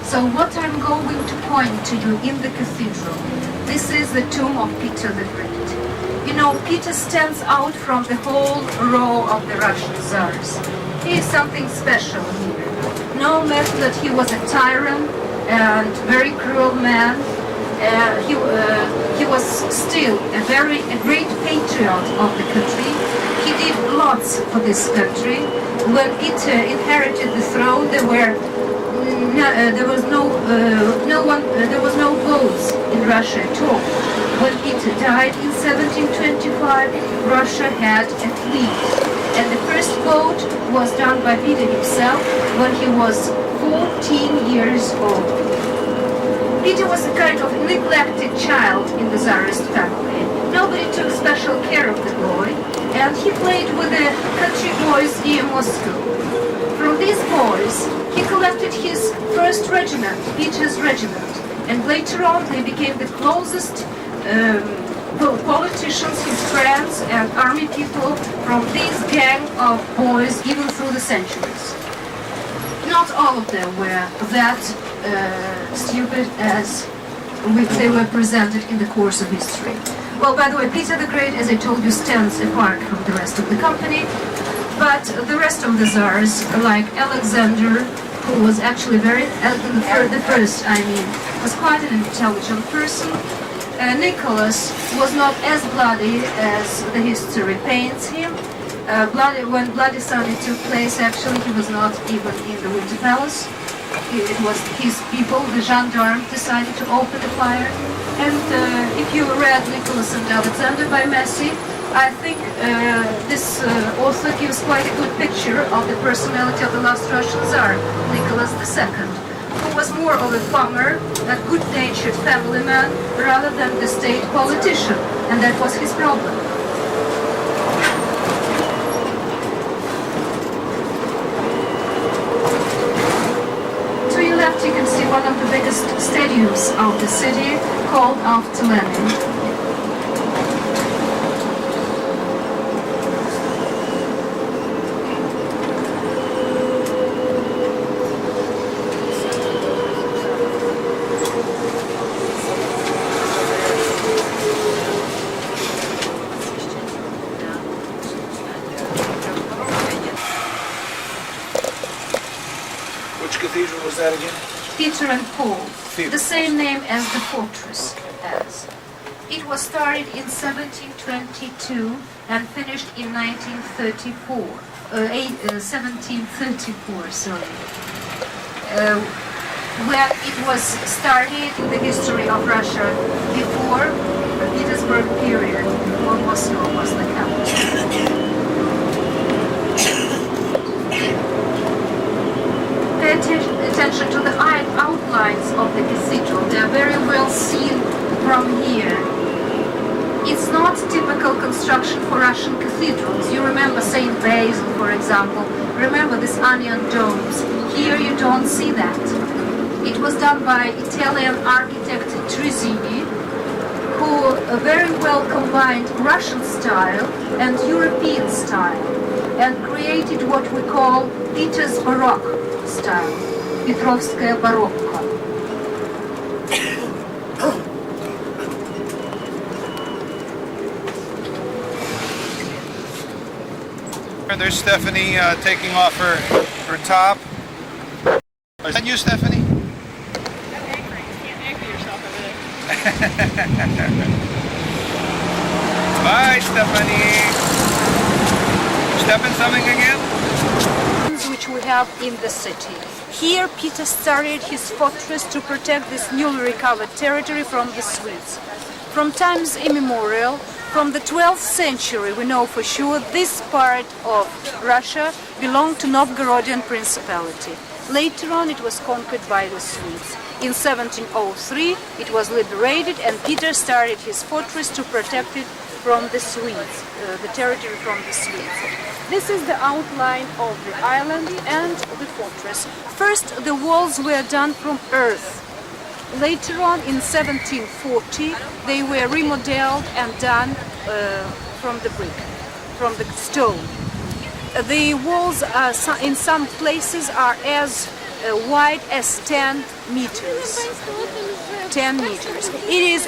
So what I'm going to point to you in the cathedral, this is the tomb of Peter the Great. You know, Peter stands out from the whole row of the Russian Tsars. He is something special here. No matter that he was a tyrant and very cruel man, he was still a great patriot of the country. He did lots for this country. When Peter inherited the throne, there was no votes in Russia at all. When Peter died in 1725, Russia had a fleet, and the first vote was done by Peter himself when he was 14 years old. Peter was a kind of neglected child in the Tsarist family. Nobody took special care of the boy, and he played with the country boys near Moscow. From these boys, he collected his first regiment, Peter's regiment, and later on they became the closest politicians, his friends, and army people from this gang of boys even through the centuries. Not all of them were that stupid as they were presented in the course of history. Well, by the way, Peter the Great, as I told you, stands apart from the rest of the company, but the rest of the Tsars, like Alexander, who was actually the first, was quite an intelligent person. Nicholas was not as bloody as the history paints him. When Bloody Sunday took place, actually, he was not even in the Winter Palace. It was his people, the gendarmes, decided to open the fire. And if you read Nicholas and Alexander by Massey, I think this author gives quite a good picture of the personality of the last Russian Tsar, Nicholas II, who was more of a farmer, a good-natured family man, rather than the state politician, and that was his problem. To your left you can see one of the biggest stadiums of the city, called after Lenin. Which cathedral was that again? Peter and Paul, the same name as the fortress has. It was started in 1722 and finished in 1734, sorry. Where it was started in the history of Russia before the Petersburg period, before Moscow was the capital. Pay attention to the outlines of the cathedral. They are very well seen from here. It's not typical construction for Russian cathedrals. You remember St. Basil, for example. Remember these onion domes. Here you don't see that. It was done by Italian architect Trezzini, who very well combined Russian style and European style, and created what we call Peter's Baroque style, Petrovskaya Barokko. There's Stephanie taking off her top. Is that you, Stephanie? I'm angry. You can't anger yourself a bit. Bye, Stephanie. Stepping something again? Which we have in the city. Here Peter started his fortress to protect this newly recovered territory from the Swedes. From times immemorial, from the 12th century, we know for sure this part of Russia belonged to Novgorodian Principality. Later on it was conquered by the Swedes. In 1703 it was liberated, and Peter started his fortress to protect it from the Swedes, the territory from the Swedes. This is the outline of the island and the fortress. First, the walls were done from earth. Later on, in 1740, they were remodeled and done from the brick, from the stone. The walls in some places are as wide as 10 meters. 10 meters. It is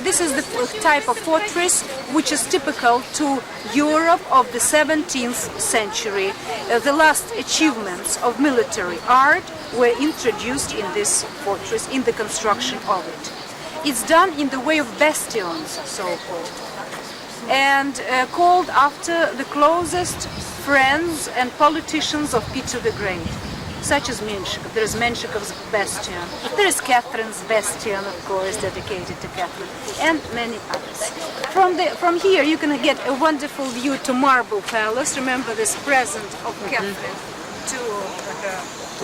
this is the type of fortress which is typical to Europe of the 17th century. The last achievements of military art were introduced in this fortress, in the construction of it. It's done in the way of bastions, so-called, and called after the closest friends and politicians of Peter the Great, such as Menshikov. There is Menshikov's bastion. There is Catherine's bastion, of course, dedicated to Catherine, and many others. From here, you can get a wonderful view to Marble Palace. Remember this present of Catherine to her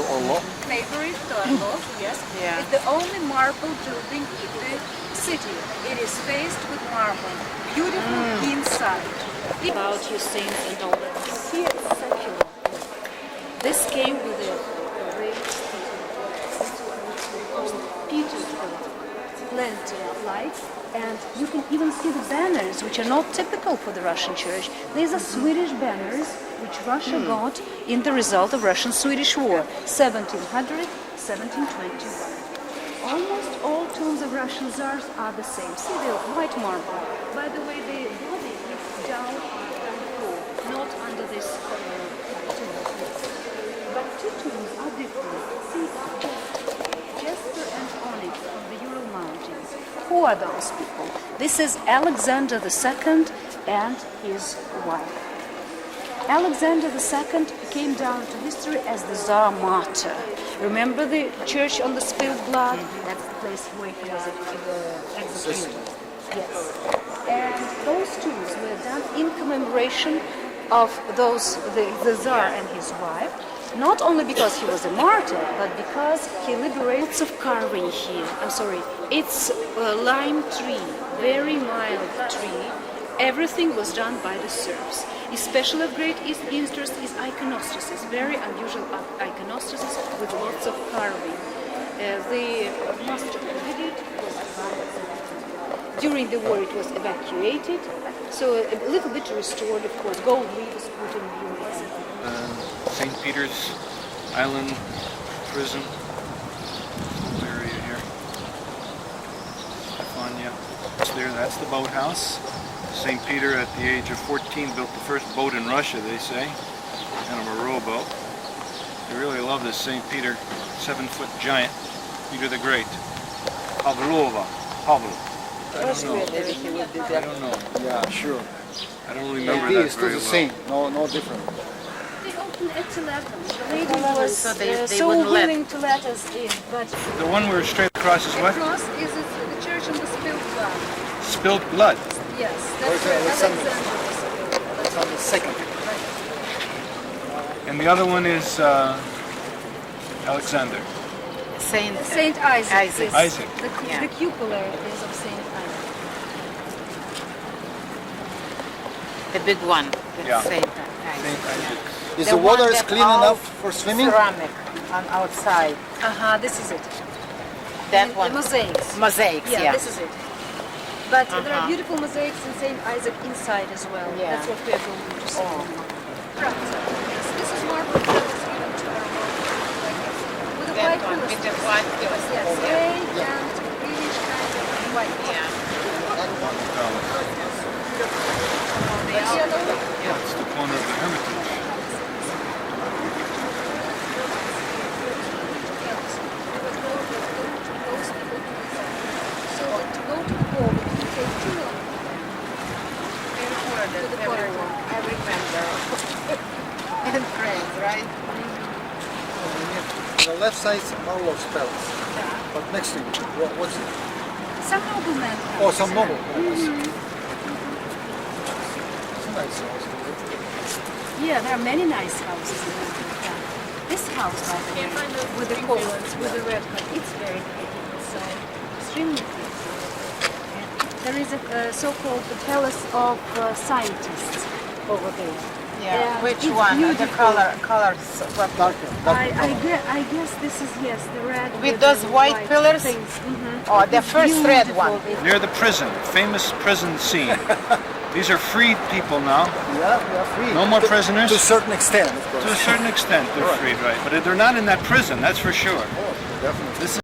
Orlov? favorite, to Orlov, yes. Yeah. It's the only marble building in the city. It is faced with marble, beautiful inside. About your saints and all that. Here is secular. This came with a raised Peter's plenty of lights, and you can even see the banners, which are not typical for the Russian church. These are Swedish banners, which Russia got in the result of Russian-Swedish War, 1700, 1721. Almost all tombs of Russian czars are the same. See the white marble. By the way, the body is down on the floor, not under this tomb. But two tombs are different. See, Jesper and Onyx from the Ural Mountains. Who are those people? This is Alexander II and his wife. Alexander II came down to history as the Tsar martyr. Remember the church on the spilled blood? That's the place where he was executed. Yes. And those tombs were done in commemoration of the Tsar and his wife, not only because he was a martyr, but because he liberated. Lots of carving here. I'm sorry. It's a lime tree, very mild tree. Everything was done by the Serbs. Especially of great interest is iconostasis, very unusual iconostasis with lots of carving. The master who did it was during the war it was evacuated, so a little bit restored, of course. Gold leaves put in view. St. Peter's Island prison. This area here. Stefania. That's the boathouse. St. Peter, at the age of 14, built the first boat in Russia, they say, kind of a rowboat. They really love this St. Peter, 7-foot giant, Peter the Great. Pavlova. Pavel. I don't know. I don't know. Yeah, sure. I don't The remember idea that is still very the well. same, no different. They opened at 11. The lady was So they so wouldn't let- willing to let us in, but The one we're straight across is what? across is the church on the spilled blood. Spilled blood. Yes, Where's that's where Alexander? Alexander was spilled. That's on the second. And the other one is Alexander. Saint Saint Isaac. Isaac. Is Isaac. Yeah. The cupola is of Saint Isaac. the big one. With Yeah. Saint Saint Isaac. Isaac. Is The the water one is that clean all enough for swimming? Ceramic on outside. This is it. That The one. mosaics. Mosaics, Yeah, yeah. this is it. But there are Uh-huh. beautiful mosaics in Saint Isaac inside as well. Yeah. That's what we are going to see. Oh. Right. Yes, this is marble that was given to our Lord like this. With the That white one with the pilasters. white pillars. Yes, gray and greenish kind of white. Yeah. That's the corner of the Hermitage. So to go to the ball, you take 2 kilometers. The quarter, I remember. And friends, right? On the left side is Orlov's Palace. But next to it, what's it? Some noblemen. Oh, some noble. It's a nice house. Yeah, there are many nice houses in Amsterdam. This house, by the way, with the columns, with the red color, it's very pretty. It's extremely pretty. There is a so-called the Palace of Scientists over there. Yeah. Which it's one? The beautiful. colors. What? Darker, darker color. I guess this is, yes, the red With those the white pillars? things. Oh, the It's first red beautiful. one. It's Near the prison, famous prison scene. These are freed people now. Yeah, we are free. No more prisoners? To a certain extent, of course. To a certain extent, they're Right. freed, right? But they're not in that prison, that's for sure. Oh, definitely. This is